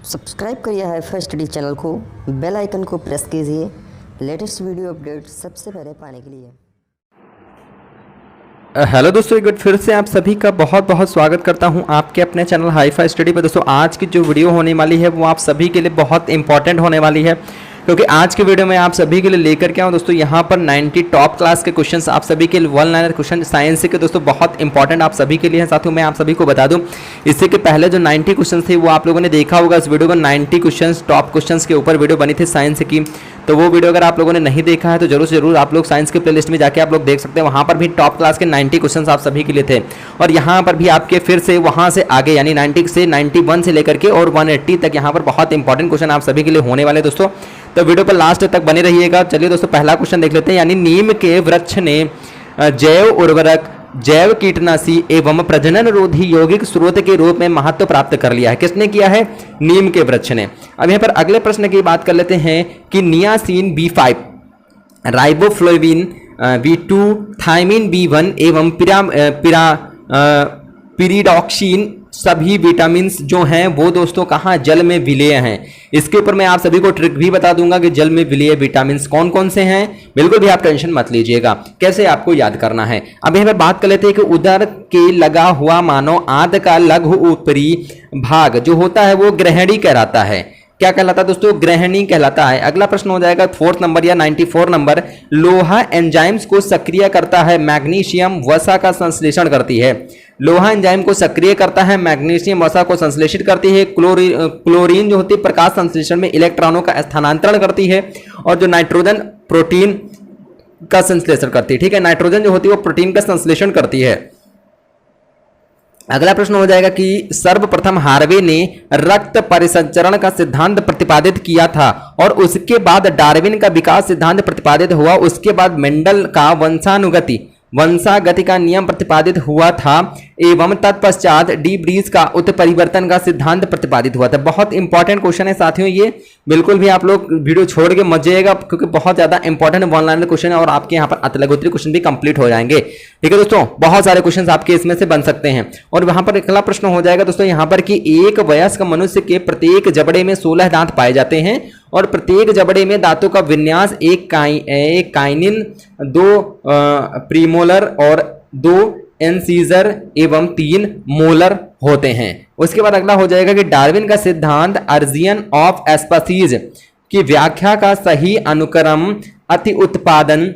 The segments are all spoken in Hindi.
सब्सक्राइब करिए हाईफाई स्टडी चैनल को, बेल आइकन को प्रेस कीजिए लेटेस्ट वीडियो अपडेट सबसे पहले पाने के लिए। हेलो दोस्तों, एक बार फिर से आप सभी का बहुत बहुत स्वागत करता हूं आपके अपने चैनल हाईफाई स्टडी पर। दोस्तों आज की जो वीडियो होने वाली है वो आप सभी के लिए बहुत इंपॉर्टेंट होने वाली है, क्योंकि आज के वीडियो में आप सभी के लिए लेकर के आऊँ दोस्तों यहाँ पर 90 टॉप क्लास के क्वेश्चंस आप सभी के लिए, वन लाइनर क्वेश्चन साइंस के दोस्तों बहुत इंपॉर्टेंट आप सभी के लिए हैं। साथियों मैं आप सभी को बता दूं, इससे के पहले जो 90 क्वेश्चन थे वो आप लोगों ने देखा होगा इस वीडियो को। 90 क्वेश्चन टॉप क्वेश्चन के ऊपर वीडियो बनी थी साइंस की, तो वो वीडियो अगर आप लोगों ने नहीं देखा है तो जरूर से जरूर आप लोग साइंस के प्लेलिस्ट में जाके आप लोग देख सकते हैं। वहाँ पर भी टॉप क्लास के 90 क्वेश्चंस आप सभी के लिए थे, और यहाँ पर भी आपके फिर से वहाँ से आगे यानी 90 से 91 से लेकर के और 180 तक यहाँ पर बहुत इंपॉर्टेंट क्वेश्चन आप सभी के लिए होने वाले दोस्तों, तो वीडियो पर लास्ट तक बने रहिएगा। चलिए दोस्तों पहला क्वेश्चन देख लेते हैं। यानी नीम के वृक्ष ने जैव उर्वरक, जैव कीटनाशी एवं प्रजनन रोधी यौगिक स्रोत के रूप में महत्व प्राप्त कर लिया है। किसने किया है? नीम के वृक्ष ने। अब यहाँ पर अगले प्रश्न की बात कर लेते हैं कि niacin B5, riboflavin B2, thiamine B1 एवं पिरिडॉक्सिन सभी विटामिन जो हैं वो दोस्तों कहाँ? जल में विलेय हैं। इसके ऊपर मैं आप सभी को ट्रिक भी बता दूंगा कि जल में विलेय विटामिन कौन कौन से हैं। बिल्कुल भी आप टेंशन मत लीजिएगा, कैसे आपको याद करना है। अब यहाँ पर बात कर लेते हैं कि उदर के लगा हुआ मानव आंत का लघु ऊपरी भाग जो होता है वो ग्रहणी कहलाता है। क्या कहलाता है दोस्तों? ग्रहणी कहलाता है। अगला प्रश्न हो जाएगा 4th नंबर या 94 नंबर। लोहा एंजाइम्स को सक्रिय करता है, मैग्नीशियम वसा का संश्लेषण करती है। लोहा एंजाइम को सक्रिय करता है, मैग्नीशियम वसा को संश्लेषित करती है। क्लोरीन जो होती है प्रकाश संश्लेषण में इलेक्ट्रॉनों का स्थानांतरण करती है, और जो नाइट्रोजन प्रोटीन का संश्लेषण करती है। ठीक है, नाइट्रोजन जो होती है वो प्रोटीन का संश्लेषण करती है। अगला प्रश्न हो जाएगा कि सर्वप्रथम हार्वे ने रक्त परिसंचरण का सिद्धांत प्रतिपादित किया था, और उसके बाद डार्विन का विकास सिद्धांत प्रतिपादित हुआ। उसके बाद मेंडल का वंशागति का नियम प्रतिपादित हुआ था, एवं तत्पश्चात डी ब्रीज का उत्परिवर्तन का सिद्धांत प्रतिपादित हुआ था। बहुत इंपॉर्टेंट क्वेश्चन है साथियों ये, बिल्कुल भी आप लोग वीडियो छोड़ के मत जाइएगा, क्योंकि बहुत ज्यादा इंपॉर्टेंट वन लाइनर क्वेश्चन है और आपके यहाँ पर अतलगोत्री क्वेश्चन भी कंप्लीट हो जाएंगे। ठीक है दोस्तों, बहुत सारे क्वेश्चन आपके इसमें से बन सकते हैं। और वहां पर अगला प्रश्न हो जाएगा दोस्तों यहाँ पर कि एक वयस्क मनुष्य के प्रत्येक जबड़े में 16 दांत पाए जाते हैं, और प्रत्येक जबड़े में दांतों का विन्यास एक काइनिन, 2 प्रीमोलर और 2 इंसीजर एवं 3 मोलर होते हैं। उसके बाद अगला हो जाएगा कि डार्विन का सिद्धांत अर्जियन ऑफ स्पीसीज की व्याख्या का सही अनुक्रम अति उत्पादन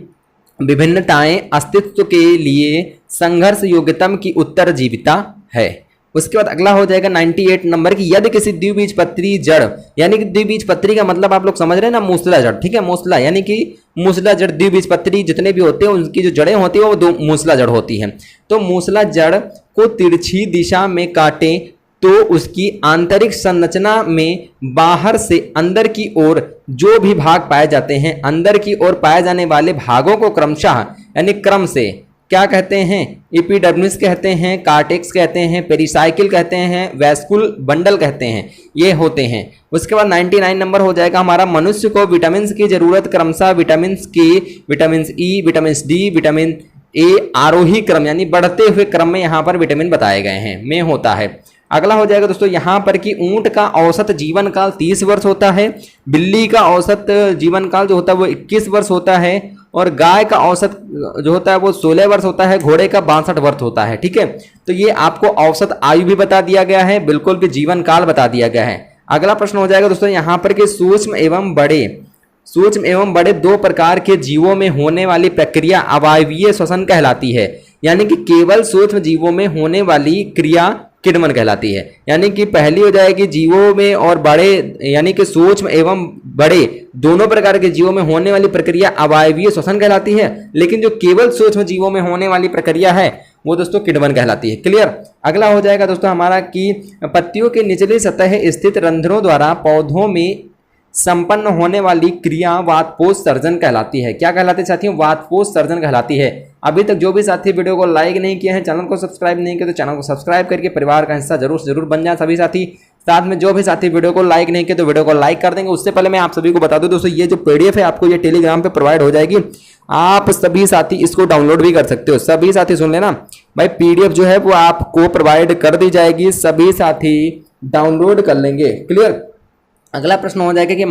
विभिन्नताएं अस्तित्व के लिए संघर्ष योग्यतम की उत्तरजीविता है। उसके बाद अगला हो जाएगा 98 नंबर की, यदि किसी द्विबीजपत्री जड़, यानी कि द्विबीजपत्री का मतलब आप लोग समझ रहे हैं ना, मूसला जड़। ठीक है, मूसला यानी कि मूसला जड़, द्विबीजपत्री जितने भी होते हैं उनकी जो जड़ें होती है वो 2 मूसला जड़ होती हैं। तो मूसला जड़ को तिरछी दिशा में काटे तो उसकी आंतरिक संरचना में बाहर से अंदर की ओर जो भी भाग पाए जाते हैं, अंदर की ओर पाए जाने वाले भागों को क्रमशः यानी क्रम से क्या कहते हैं? एपिडर्मिस कहते हैं, कार्टेक्स कहते हैं, पेरिसाइकिल कहते हैं, वैस्कुल बंडल कहते हैं, ये होते हैं। उसके बाद 99 नंबर हो जाएगा हमारा, मनुष्य को विटामिन की जरूरत क्रमशः vitamin K, vitamin E, vitamin D, vitamin A आरोही क्रम यानी बढ़ते हुए क्रम में यहाँ पर विटामिन बताए गए हैं में होता है। अगला हो जाएगा दोस्तों यहाँ पर कि ऊंट का औसत जीवन काल 30 वर्ष होता है, बिल्ली का औसत जीवन काल जो होता है वो 21 वर्ष होता है, और गाय का औसत जो होता है वो 16 वर्ष होता है, घोड़े का 62 वर्ष होता है। ठीक है, तो ये आपको औसत आयु भी बता दिया गया है, बिल्कुल भी जीवन काल बता दिया गया है। अगला प्रश्न हो जाएगा दोस्तों यहाँ पर कि सूक्ष्म एवं बड़े 2 प्रकार के जीवों में होने वाली प्रक्रिया अवायवीय श्वसन कहलाती है। यानी कि केवल सूक्ष्म जीवों में होने वाली क्रिया किण्वन कहलाती है। यानी कि पहली हो जाएगी जीवों में और बड़े, यानी कि सूक्ष्म एवं बड़े दोनों प्रकार के जीवों में होने वाली प्रक्रिया अवायवीय श्वसन कहलाती है, लेकिन जो केवल सूक्ष्म जीवों में होने वाली प्रक्रिया है वो दोस्तों किण्वन कहलाती है। क्लियर? अगला हो जाएगा दोस्तों हमारा कि पत्तियों के निचली सतह स्थित रंध्रों द्वारा पौधों में संपन्न होने वाली क्रिया वातपोष सर्जन कहलाती है। क्या कहलाती है साथियों? वातपोष सर्जन कहलाती है। अभी तक जो भी साथी वीडियो को लाइक नहीं किए हैं, चैनल को सब्सक्राइब नहीं किया तो चैनल को सब्सक्राइब करके परिवार का हिस्सा जरूर बन जाए सभी साथी। साथ में जो भी साथी वीडियो को लाइक नहीं किए तो वीडियो को लाइक कर देंगे। उससे पहले मैं आप सभी को बता दूं दोस्तों, ये जो PDF है आपको ये टेलीग्राम पे प्रोवाइड हो जाएगी, आप सभी साथी इसको डाउनलोड भी कर सकते हो। सभी साथी सुन लेना भाई, PDF जो है वो आपको प्रोवाइड कर दी जाएगी, सभी साथी डाउनलोड कर लेंगे। क्लियर? अगला प्रश्न हो जाएगा कि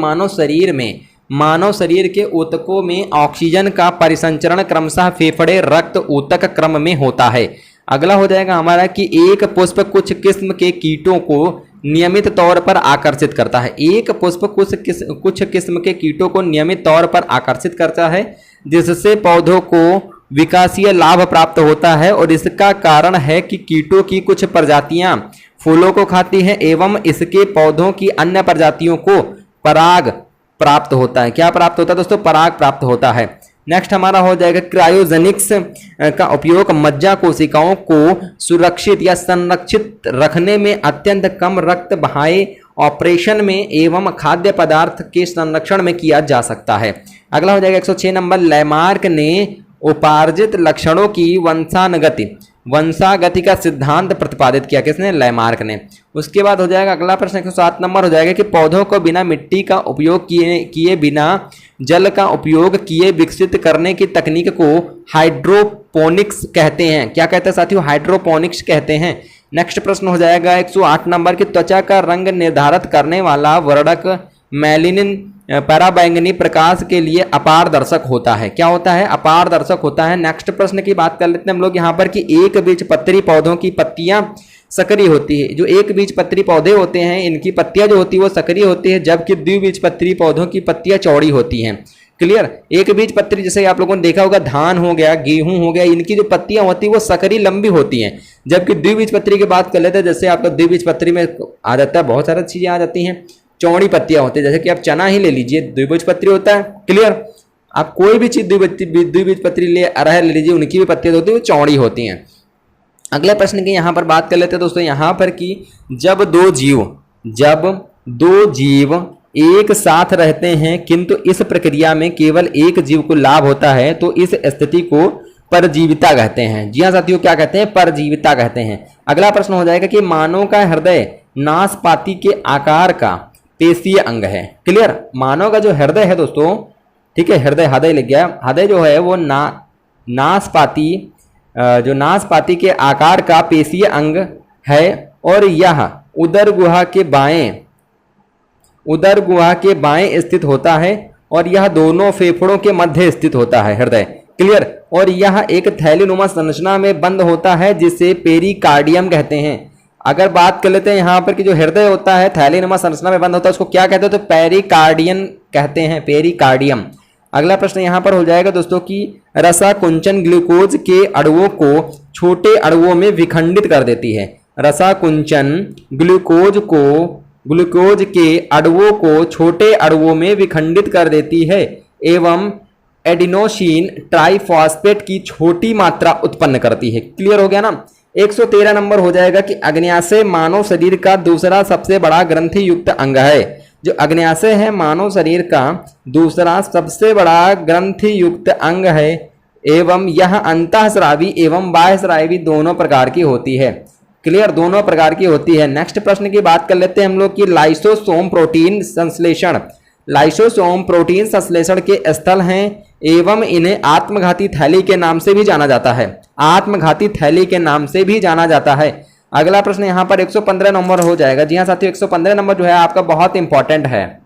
मानव शरीर के ऊतकों में ऑक्सीजन का परिसंचरण क्रमशः फेफड़े, रक्त, ऊतक क्रम में होता है। अगला हो जाएगा हमारा कि एक पुष्प कुछ किस्म के कीटों को नियमित तौर पर आकर्षित करता है। एक पुष्प कुछ किस्म के कीटों को नियमित तौर पर आकर्षित करता है, जिससे पौधों को विकासीय लाभ प्राप्त होता है, और इसका कारण है कि कीटों की कुछ प्रजातियां फूलों को खाती हैं एवं इसके पौधों की अन्य प्रजातियों को पराग प्राप्त होता है। क्या प्राप्त होता है दोस्तों? पराग प्राप्त होता है। नेक्स्ट हमारा हो जाएगा क्रायोजेनिक्स का उपयोग मज्जा कोशिकाओं को सुरक्षित या संरक्षित रखने में, अत्यंत कम रक्त बहाए ऑपरेशन में एवं खाद्य पदार्थ के संरक्षण में किया जा सकता है। अगला हो जाएगा 106 नंबर, लैमार्क ने उपार्जित लक्षणों की वंशागति का सिद्धांत प्रतिपादित किया। किसने? लैमार्क ने। उसके बाद हो जाएगा अगला प्रश्न 107 नंबर हो जाएगा कि पौधों को बिना मिट्टी का उपयोग किए बिना जल का उपयोग किए विकसित करने की तकनीक को हाइड्रोपोनिक्स कहते हैं। क्या कहते हैं साथियों? हाइड्रोपोनिक्स कहते हैं। नेक्स्ट प्रश्न हो जाएगा 108 नंबर की त्वचा का रंग निर्धारित करने वाला वर्णक मेलानिन पराबैंगनी प्रकाश के लिए अपारदर्शक होता है। क्या होता है? अपारदर्शक होता है। नेक्स्ट प्रश्न की बात कर लेते हैं हम लोग यहाँ पर कि एक बीजपत्री पौधों की पत्तियां सक्रिय होती है। जो एक बीजपत्री पौधे होते हैं इनकी पत्तियां जो होती है वो सक्रिय होती है, जबकि द्विबीजपत्री पौधों की पत्तियां चौड़ी होती हैं। क्लियर? एक बीजपत्री जैसे आप लोगों ने देखा होगा, धान हो गया, गेहूं हो गया, इनकी जो पत्तियां होती है वो सकरी लंबी होती हैं, जबकि द्विबीजपत्री की बात कर लेते हैं, जैसे आपका द्विबीजपत्री में आ जाता है बहुत सारी चीजें आ जाती हैं, चौड़ी पत्तियां होती है। जैसे कि आप चना ही ले लीजिए, द्विबीजपत्री होता है। क्लियर? आप कोई भी चीज द्विबीजपत्री ले अरहर ले लीजिए, उनकी भी पत्तियां होती है वो चौड़ी होती हैं। अगले प्रश्न की यहाँ पर बात कर लेते हैं दोस्तों, यहाँ पर कि जब दो जीव एक साथ रहते हैं किंतु इस प्रक्रिया में केवल एक जीव को लाभ होता है तो इस स्थिति को परजीविता कहते हैं। जी हाँ साथियों, क्या कहते हैं? परजीविता कहते हैं। अगला प्रश्न हो जाएगा कि मानव का हृदय नाशपाती के आकार का पेशीय अंग है। क्लियर? मानव का जो हृदय है दोस्तों, ठीक है, हृदय लिख गया, हृदय जो है वो नाशपाती के आकार का पेशीय अंग है, और यह उदर गुहा के बाएं स्थित होता है, और यह दोनों फेफड़ों के मध्य स्थित होता है हृदय। क्लियर? और यह एक थैलीनुमा संरचना में बंद होता है जिसे पेरिकार्डियम कहते हैं। अगर बात कर लेते हैं यहाँ पर कि जो हृदय होता है थैलीनुमा संरचना में बंद होता है, उसको क्या कहते हैं? तो पेरिकार्डियम कहते हैं, पेरिकार्डियम। अगला प्रश्न यहाँ पर हो जाएगा दोस्तों कि रसाकुंचन ग्लूकोज के अणुओं को छोटे अणुओं में विखंडित कर देती है। रसाकुंचन ग्लूकोज के अणुओं को छोटे अणुओं में विखंडित कर देती है एवं एडिनोसिन ट्राइफॉस्फेट की छोटी मात्रा उत्पन्न करती है। क्लियर हो गया ना? 113 नंबर हो जाएगा कि अग्न्याशय मानव शरीर का दूसरा सबसे बड़ा ग्रंथि युक्त अंग है। जो अग्न्याशय है मानव शरीर का दूसरा सबसे बड़ा ग्रंथि युक्त अंग है, एवं यह अंतःस्रावी एवं बाह्यस्रावी दोनों प्रकार की होती है। क्लियर? दोनों प्रकार की होती है। नेक्स्ट प्रश्न की बात कर लेते हैं हम लोग कि लाइसोसोम प्रोटीन संश्लेषण के स्थल हैं एवं इन्हें आत्मघाती थैली के नाम से भी जाना जाता है। आत्मघाती थैली के नाम से भी जाना जाता है। अगला प्रश्न यहाँ पर 115 नंबर हो जाएगा। जी हाँ साथियों, 115 नंबर जो है आपका बहुत इंपॉर्टेंट है।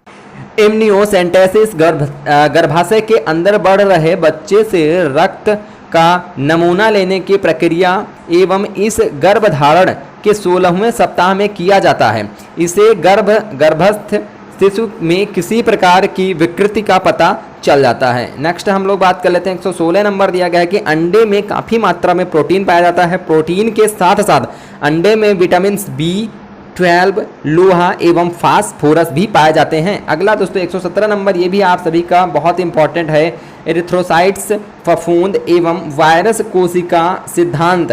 एमनियोसेंटेसिस गर्भाशय के अंदर बढ़ रहे बच्चे से रक्त का नमूना लेने की प्रक्रिया एवं इस गर्भधारण के 16वें सप्ताह में किया जाता है। इसे गर्भस्थ शिशु में किसी प्रकार की विकृति का पता चल जाता है। नेक्स्ट हम लोग बात कर लेते हैं, 116 नंबर दिया गया है कि अंडे में काफ़ी मात्रा में प्रोटीन पाया जाता है। प्रोटीन के साथ साथ अंडे में विटामिन B12, लोहा एवं फास्फोरस भी पाए जाते हैं। अगला दोस्तों 117 नंबर, ये भी आप सभी का बहुत इंपॉर्टेंट है। एरिथ्रोसाइट्स, फफूंद एवं वायरस कोशिका सिद्धांत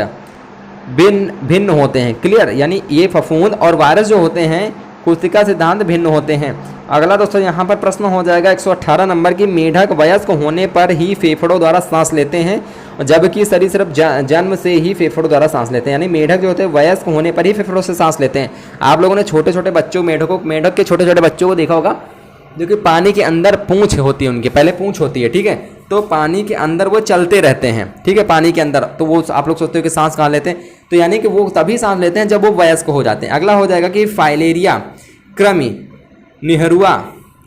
भिन्न होते हैं। क्लियर? यानी ये फफूंद और वायरस जो होते हैं कोशिका सिद्धांत भिन्न होते हैं। अगला दोस्तों यहाँ पर प्रश्न हो जाएगा 118 नंबर की मेढक वयस्क होने पर ही फेफड़ों द्वारा सांस लेते हैं, जबकि सरीसृप जन्म से ही फेफड़ों द्वारा सांस लेते हैं। यानी मेढक जो होते हैं वयस्क होने पर ही फेफड़ों से सांस लेते हैं। आप लोगों ने छोटे छोटे बच्चों मेढक के छोटे छोटे बच्चों को देखा होगा, जो कि पानी के अंदर पूंछ होती है, उनकी पहले पूंछ होती है, ठीक है, तो पानी के अंदर वो चलते रहते हैं, ठीक है, पानी के अंदर। तो वो आप लोग सोचते हो कि सांस कहाँ लेते हैं, तो यानी कि वो तभी सांस लेते हैं जब वो वयस्क हो जाते हैं। अगला हो जाएगा कि फाइलेरिया कृमि निहरुआ,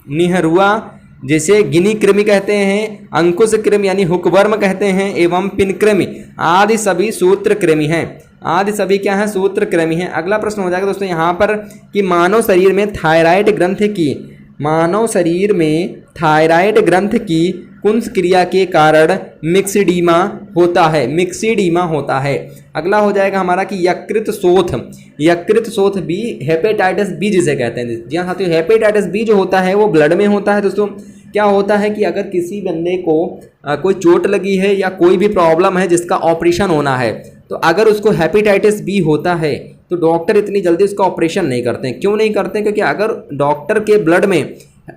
निहरुआ जैसे गिनी कृमि कहते हैं, अंकुश कृमि यानी हुकवर्म कहते हैं, एवं पिन कृमि आदि सभी सूत्र कृमि हैं। आदि सभी क्या है? सूत्र कृमि हैं। अगला प्रश्न हो जाएगा दोस्तों यहाँ पर कि मानव शरीर में थायराइड ग्रंथि की, मानव शरीर में थायराइड ग्रंथ की कुंस क्रिया के कारण मिक्सिडीमा होता है, मिक्सिडीमा होता है। अगला हो जाएगा हमारा कि यकृत शोथ, यकृत शोथ बी हेपेटाइटिस बी जिसे कहते हैं। जी हाँ साथियों, हेपेटाइटिस बी जो होता है वो ब्लड में होता है दोस्तों। क्या होता है कि अगर किसी बंदे को कोई चोट लगी है या कोई भी प्रॉब्लम है जिसका ऑपरेशन होना है, तो अगर उसको हेपेटाइटिस बी होता है तो डॉक्टर इतनी जल्दी उसका ऑपरेशन नहीं करते हैं। क्यों नहीं करते? क्योंकि अगर डॉक्टर के ब्लड में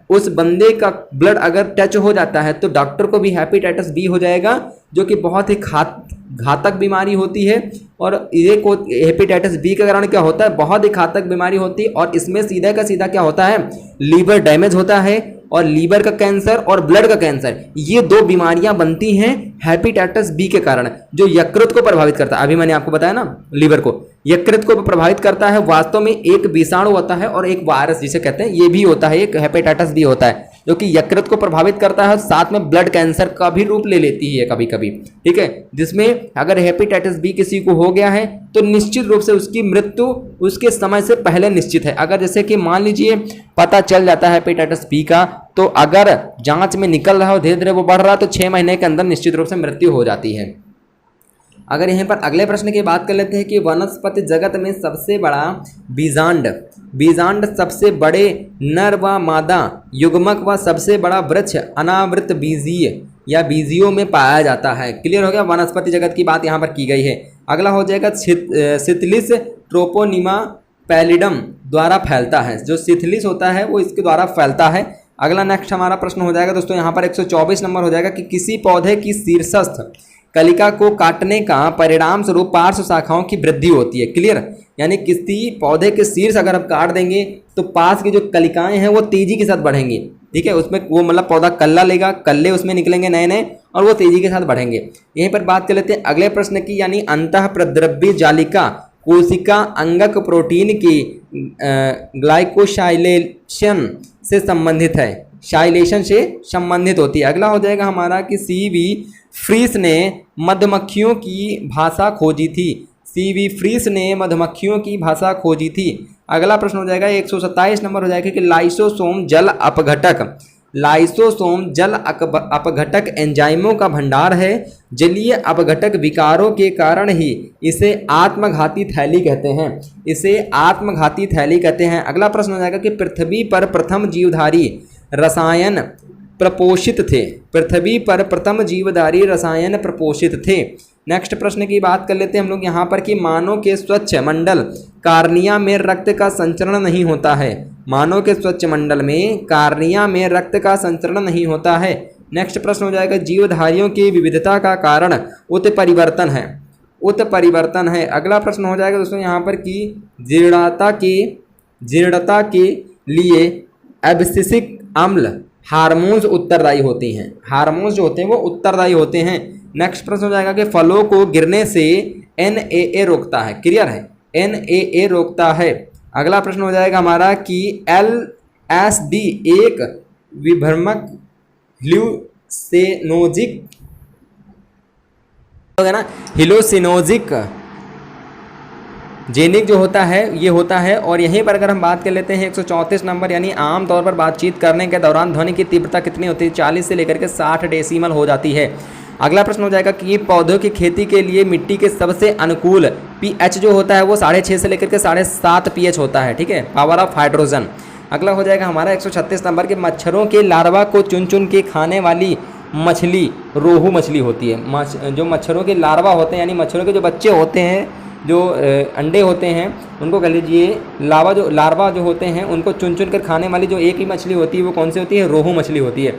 उस बंदे का ब्लड अगर टच हो जाता है तो डॉक्टर को भी हेपेटाइटिस बी हो जाएगा, जो कि बहुत ही घातक बीमारी होती है। और ये को हेपेटाइटिस बी के कारण क्या होता है? बहुत ही घातक बीमारी होती है। और इसमें सीधा का सीधा क्या होता है? लीवर डैमेज होता है, और लीवर का कैंसर और ब्लड का कैंसर, ये दो बीमारियां बनती हैं हेपेटाइटिस बी के कारण, जो यकृत को प्रभावित करता है। अभी मैंने आपको बताया ना, लीवर को, यकृत को प्रभावित करता है। वास्तव में एक विषाणु होता है और एक वायरस जिसे कहते हैं, ये भी होता है, एक हेपेटाइटिस बी होता है जो कि यकृत को प्रभावित करता है, साथ में ब्लड कैंसर का भी रूप ले लेती है कभी कभी, ठीक है। जिसमें अगर हेपेटाइटिस बी किसी को हो गया है तो निश्चित रूप से उसकी मृत्यु उसके समय से पहले निश्चित है। अगर जैसे कि मान लीजिए पता चल जाता है हेपेटाइटिस बी का, तो अगर जांच में निकल रहा हो, धीरे धीरे वो बढ़ रहा है, तो 6 महीने के अंदर निश्चित रूप से मृत्यु हो जाती है। अगर यहाँ पर अगले प्रश्न की बात कर लेते हैं कि वनस्पति जगत में सबसे बड़ा बीजांड, बीजांड सबसे बड़े नर व मादा युग्मक व सबसे बड़ा वृक्ष अनावृत बीजीय या बीजियों में पाया जाता है। क्लियर हो गया? वनस्पति जगत की बात यहाँ पर की गई है। अगला हो जाएगा सिथिलिस ट्रोपोनिमा पैलिडम द्वारा फैलता है। जो सिथिलिस होता है वो इसके द्वारा फैलता है। अगला नेक्स्ट हमारा प्रश्न हो जाएगा दोस्तों यहाँ पर 124 नंबर हो जाएगा कि किसी पौधे की शीर्षस्थ कलिका को काटने का परिणाम स्वरूप पार्श्व शाखाओं की वृद्धि होती है। क्लियर? यानी किसी पौधे के शीर्ष अगर आप काट देंगे तो पास की जो कलिकाएं हैं वो तेजी के साथ बढ़ेंगी, ठीक है। उसमें वो मतलब पौधा कल्ला लेगा, कल्ले उसमें निकलेंगे नए नए, और वो तेजी के साथ बढ़ेंगे। यहीं पर बात कर लेते हैं अगले प्रश्न की, यानी अंतः प्रद्रव्य जालिका कोशिका अंगक प्रोटीन की ग्लाइकोसाइलेशन से संबंधित है, साइलेशन से संबंधित होती है। अगला हो जाएगा हमारा कि सीवी फ्रीस ने मधुमक्खियों की भाषा खोजी थी। सीवी फ्रीस ने मधुमक्खियों की भाषा खोजी थी। अगला प्रश्न हो जाएगा 127 नंबर हो जाएगा कि लाइसोसोम जल अपघटक, लाइसोसोम जल अपघटक एंजाइमों का भंडार है। जलीय अपघटक विकारों के कारण ही इसे आत्मघाती थैली कहते हैं, इसे आत्मघाती थैली कहते हैं। अगला प्रश्न हो जाएगा कि पृथ्वी पर प्रथम जीवधारी रसायन प्रपोषित थे, पृथ्वी पर प्रथम जीवधारी रसायन प्रपोषित थे। नेक्स्ट प्रश्न की बात कर लेते हैं हम लोग यहाँ पर कि मानव के स्वच्छ मंडल कार्निया में रक्त का संचरण नहीं होता है। मानव के स्वच्छ मंडल में कार्निया में रक्त का संचरण नहीं होता है। नेक्स्ट प्रश्न हो जाएगा जीवधारियों की विविधता का कारण उत्परिवर्तन है, उत्परिवर्तन है। अगला प्रश्न हो जाएगा दोस्तों यहाँ पर कि जीर्णता के लिए एब्सिसिक अम्ल हार्मोन्स उत्तरदायी होती हैं, हार्मोन्स जो होते हैं वो उत्तरदायी होते हैं। नेक्स्ट प्रश्न हो जाएगा कि फलों को गिरने से NAA रोकता है। क्लियर है? NAA रोकता है। अगला प्रश्न हो जाएगा हमारा कि LSD एक विभ्रमक ह्लूसिनोजिक होगा ना, ह्लूसिनोजिक जेनिक जो होता है ये होता है। और यहीं पर अगर हम बात कर लेते हैं 134 नंबर, यानी आमतौर पर बातचीत करने के दौरान ध्वनि की तीव्रता कितनी होती है? 40 से लेकर के 60 डेसिमल हो जाती है। अगला प्रश्न हो जाएगा कि पौधों की खेती के लिए मिट्टी के सबसे अनुकूल pH जो होता है वो 6.5 से लेकर के 7.5 pH होता है, ठीक है, पावर ऑफ हाइड्रोजन। अगला हो जाएगा हमारा 136 नंबर के मच्छरों के लार्वा को चुन चुन के खाने वाली मछली रोहू मछली होती है। जो मच्छरों के लार्वा होते हैं यानी मच्छरों के जो बच्चे होते हैं, जो अंडे होते हैं, उनको कह लीजिए लार्वा जो होते हैं उनको चुन चुन कर खाने वाली जो एक ही मछली होती है वो कौन सी होती है? रोहू मछली होती है।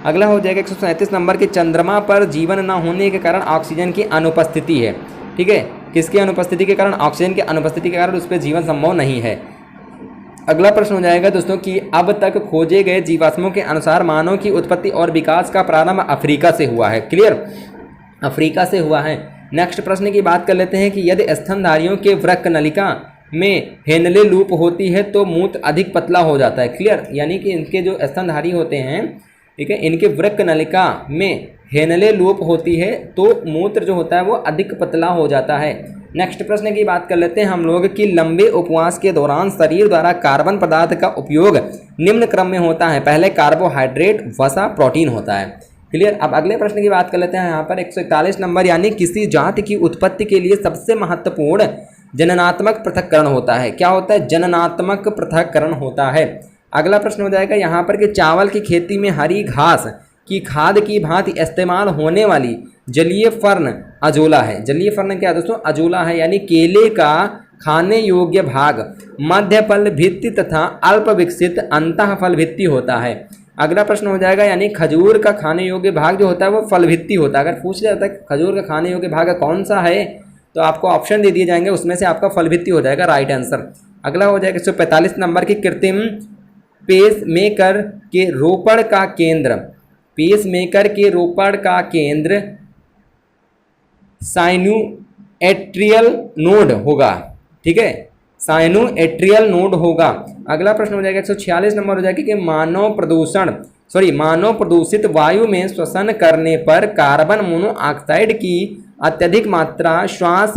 अगला हो जाएगा 137 नंबर के चंद्रमा पर जीवन न होने के कारण ऑक्सीजन की अनुपस्थिति है, ठीक है। किसकी अनुपस्थिति के कारण? ऑक्सीजन की अनुपस्थिति के कारण उस पर जीवन संभव नहीं है। अगला प्रश्न हो जाएगा दोस्तों कि अब तक खोजे गए जीवाश्मों के अनुसार मानव की उत्पत्ति और विकास का प्रारंभ अफ्रीका से हुआ है। क्लियर? अफ्रीका से हुआ है। नेक्स्ट प्रश्न की बात कर लेते हैं कि यदि स्तनधारियों के वृक्क नलिका में हेनले लूप होती है तो मूत्र अधिक पतला हो जाता है। क्लियर, यानी कि इनके जो स्तनधारी होते हैं, ठीक है, इनके वृक्क नलिका में हेनले लूप होती है तो मूत्र जो होता है वो अधिक पतला हो जाता है। नेक्स्ट प्रश्न की बात कर लेते हैं हम लोग कि लंबे उपवास के दौरान शरीर द्वारा कार्बन पदार्थ का उपयोग निम्न क्रम में होता है। पहले कार्बोहाइड्रेट, वसा, प्रोटीन होता है। क्लियर। अब अगले प्रश्न की बात कर लेते हैं यहाँ पर 141 नंबर, यानी किसी जाति की उत्पत्ति के लिए सबसे महत्वपूर्ण जननात्मक पृथक्करण होता है। क्या होता है? जननात्मक पृथक्करण होता है। अगला प्रश्न हो जाएगा यहाँ पर कि चावल की खेती में हरी घास की खाद की भांति इस्तेमाल होने वाली जलीय फर्न अजोला है। जलीय फर्न क्या है दोस्तों? अजोला है। यानी केले का खाने योग्य भाग मध्य फल भित्ति तथा अल्प विकसित अंतः फल भित्ति होता है। अगला प्रश्न हो जाएगा, यानी खजूर का खाने योग्य भाग जो होता है वो फल भित्ति होता है। अगर पूछ लिया जाता है खजूर का खाने योग्य भाग कौन सा है तो आपको ऑप्शन दे दिए जाएंगे, उसमें से आपका फल भित्ति हो जाएगा राइट आंसर। अगला हो जाएगा 145 नंबर की कृत्रिम पेस मेकर के रोपण का केंद्र, पेस मेकर के रोपण का केंद्र साइनोएट्रियल नोड होगा। ठीक है, साइनोएट्रियल नोड होगा। अगला प्रश्न हो जाएगा 146 नंबर हो जाएगा कि मानव प्रदूषित वायु में श्वसन करने पर कार्बन मोनोऑक्साइड की अत्यधिक मात्रा श्वास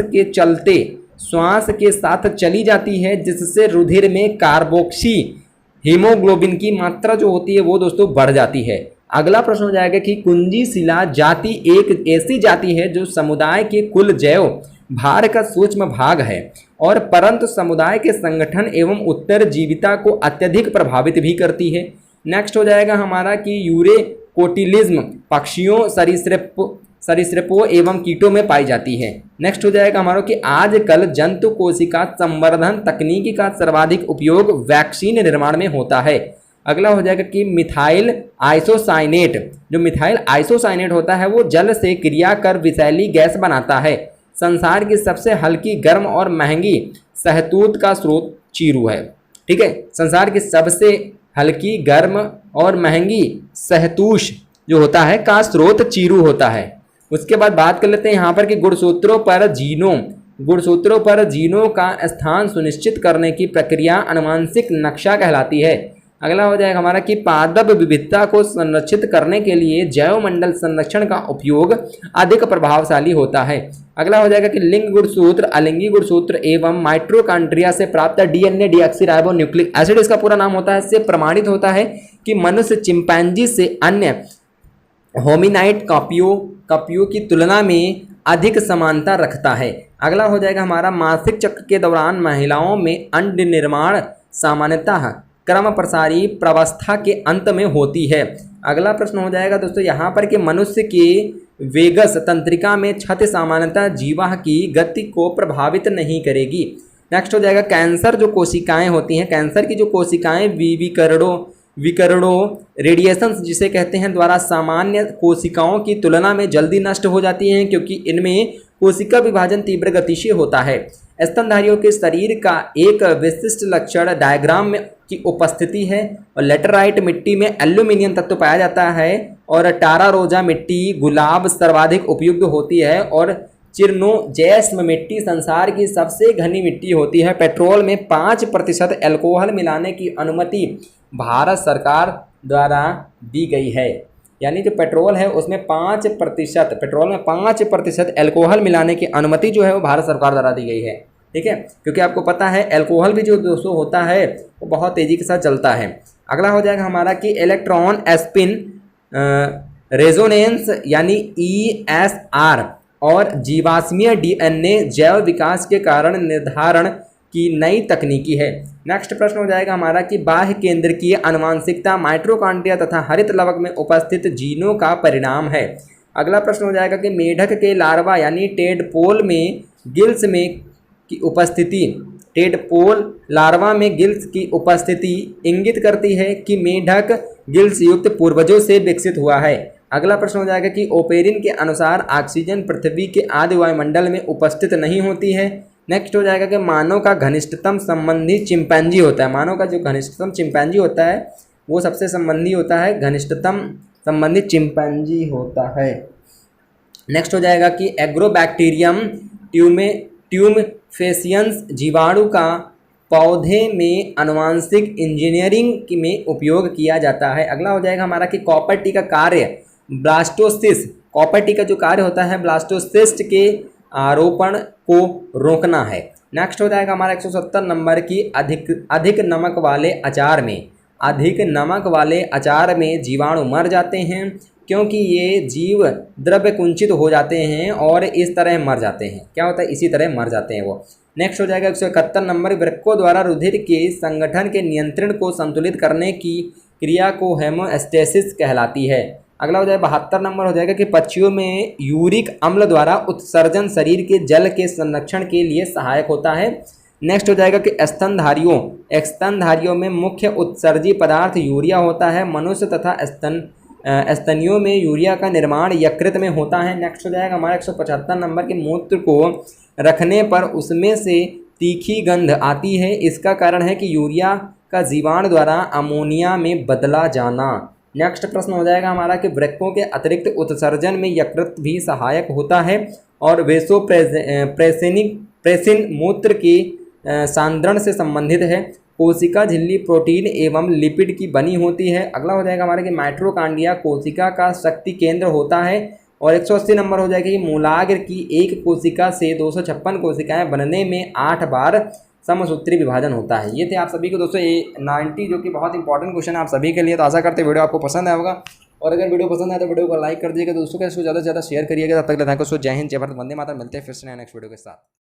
के साथ चली जाती है, जिससे रुधिर में कार्बोक्सी हीमोग्लोबिन की मात्रा जो होती है वो दोस्तों बढ़ जाती है। अगला प्रश्न हो जाएगा कि कुंजी शिला जाति एक ऐसी जाति है जो समुदाय के कुल जैव भार का सूक्ष्म भाग है और परंतु समुदाय के संगठन एवं उत्तरजीविता को अत्यधिक प्रभावित भी करती है। नेक्स्ट हो जाएगा हमारा कि यूरेकोटिलिज्म पक्षियों, सरीसृपों एवं कीटों में पाई जाती है। नेक्स्ट हो जाएगा हमारा कि आजकल जंतु कोशिका संवर्धन तकनीकी का सर्वाधिक उपयोग वैक्सीन निर्माण में होता है। अगला हो जाएगा कि मिथाइल आइसोसाइनेट, जो मिथाइल आइसोसाइनेट होता है वो जल से क्रिया कर विषैली गैस बनाता है। संसार की सबसे हल्की, गर्म और महंगी शहतूत का स्रोत चीरू है। ठीक है, संसार की सबसे हल्की, गर्म और महंगी शहतूश जो होता है का स्रोत चीरू होता है। उसके बाद बात कर लेते हैं यहाँ पर कि गुणसूत्रों पर जीनों का स्थान सुनिश्चित करने की प्रक्रिया आनुवंशिक नक्शा कहलाती है। अगला हो जाएगा हमारा कि पादप विविधता को संरक्षित करने के लिए जैवमंडल संरक्षण का उपयोग अधिक प्रभावशाली होता है। अगला हो जाएगा कि लिंग गुणसूत्र, अलिंगी गुणसूत्र एवं माइटोकॉन्ड्रिया से प्राप्त डीएनए डीऑक्सीराइबोन्यूक्लिक एसिड इसका पूरा नाम होता है। इससे प्रमाणित होता है कि मनुष्य चिंपैंजी से अन्य होमिनाइड कॉपियों की तुलना में अधिक समानता रखता है। अगला हो जाएगा हमारा मासिक चक्र के दौरान महिलाओं में अंड निर्माण सामान्यतः क्रम प्रसारी प्रावस्था के अंत में होती है। अगला प्रश्न हो जाएगा दोस्तों यहाँ पर कि मनुष्य के वेगस तंत्रिका में क्षति सामान्यतः जीवा की गति को प्रभावित नहीं करेगी। नेक्स्ट हो जाएगा कैंसर जो कोशिकाएं होती हैं, कैंसर की जो कोशिकाएं विकरणों रेडिएशन जिसे कहते हैं द्वारा सामान्य कोशिकाओं की तुलना में जल्दी नष्ट हो जाती हैं, क्योंकि इनमें कोशिका विभाजन तीव्र गति से होता है। स्तनधारियों के शरीर का एक विशिष्ट लक्षण डायग्राम में की उपस्थिति है और लेटराइट मिट्टी में एल्यूमिनियम तत्व पाया जाता है और टारा रोजा मिट्टी गुलाब सर्वाधिक उपयुक्त होती है और चिरनोजैस्म मिट्टी संसार की सबसे घनी मिट्टी होती है। पेट्रोल में 5% एल्कोहल मिलाने की अनुमति भारत सरकार द्वारा दी गई है। यानी जो पेट्रोल है उसमें 5% एल्कोहल मिलाने की अनुमति जो है वो भारत सरकार द्वारा दी गई है। ठीक है, क्योंकि आपको पता है एल्कोहल भी जो दोस्तों होता है वो बहुत तेज़ी के साथ चलता है। अगला हो जाएगा हमारा कि इलेक्ट्रॉन स्पिन रेजोनेंस यानी ESR और जीवाश्मीय DNA जैव विकास के कारण निर्धारण की नई तकनीकी है। नेक्स्ट प्रश्न हो जाएगा हमारा कि बाह्य केंद्रकीय आनुवंशिकता माइटोकॉन्ड्रिया तथा हरित लवक में उपस्थित जीनों का परिणाम है। अगला प्रश्न हो जाएगा कि मेढक के लार्वा यानी टेडपोल में गिल्स में की उपस्थिति, टेडपोल लार्वा में गिल्स की उपस्थिति इंगित करती है कि मेढक गिल्स युक्त पूर्वजों से विकसित हुआ है। अगला प्रश्न हो जाएगा कि ओपेरिन के अनुसार ऑक्सीजन पृथ्वी के आधे वायुमंडल में उपस्थित नहीं होती है। नेक्स्ट हो जाएगा कि मानव का घनिष्ठतम संबंधी चिंपैंजी होता है। मानव का जो घनिष्ठतम चिंपैंजी होता है वो सबसे संबंधी होता है, घनिष्ठतम संबंधी चिंपैंजी होता है। नेक्स्ट हो जाएगा कि एग्रोबैक्टीरियम ट्यूमफेसियंस जीवाणु का पौधे में आनुवांशिक इंजीनियरिंग में उपयोग किया जाता है। अगला हो जाएगा हमारा कि कॉपर टी का कार्य ब्लास्टोसिस्ट, कॉपर टी का जो कार्य होता है ब्लास्टोसिस्ट के आरोपण को रोकना है। नेक्स्ट हो जाएगा हमारा 170 नंबर की अधिक नमक वाले अचार में, अधिक नमक वाले अचार में जीवाणु मर जाते हैं क्योंकि ये जीव द्रव्य कुंचित हो जाते हैं और इस तरह मर जाते हैं। क्या होता है, इसी तरह मर जाते हैं वो। नेक्स्ट हो जाएगा 171 नंबर, वृक्कों द्वारा रुधिर के संगठन के नियंत्रण को संतुलित करने की क्रिया को हेमोस्टेसिस कहलाती है। अगला हो जाएगा 72 नंबर हो जाएगा कि पक्षियों में यूरिक अम्ल द्वारा उत्सर्जन शरीर के जल के संरक्षण के लिए सहायक होता है। नेक्स्ट हो जाएगा कि स्तनधारियों में मुख्य उत्सर्जी पदार्थ यूरिया होता है। मनुष्य तथा स्तनियों में यूरिया का निर्माण यकृत में होता है। नेक्स्ट हो जाएगा हमारा 175 नंबर के मूत्र को रखने पर उसमें से तीखी गंध आती है। इसका कारण है कि यूरिया का जीवाणु द्वारा अमोनिया में बदला जाना। नेक्स्ट प्रश्न हो जाएगा हमारा कि वृक्कों के अतिरिक्त उत्सर्जन में यकृत भी सहायक होता है और वेसोप्रेसिन मूत्र के सांद्रण से संबंधित है। कोशिका झिल्ली प्रोटीन एवं लिपिड की बनी होती है। अगला हो जाएगा हमारा कि माइटोकॉन्ड्रिया कोशिका का शक्ति केंद्र होता है। और 180 नंबर हो जाएगा कि मूलाग्र की एक कोशिका से 256 कोशिकाएं बनने में 8 बार समसूत्री विभाजन होता है। ये थे आप सभी को दोस्तों 90 जो कि बहुत इंपॉर्टेंट क्वेश्चन है आप सभी के लिए। तो आशा करते हैं वीडियो आपको पसंद आया होगा और अगर वीडियो पसंद आए तो वीडियो को लाइक कर दीजिएगा, दोस्तों के इसको ज़्यादा से ज़्यादा शेयर करिएगा। तब तक लेते हैं जय हिंद, जय भारत, वंदे मातरम। मिलते हैं फिर से नेक्स्ट वीडियो के साथ।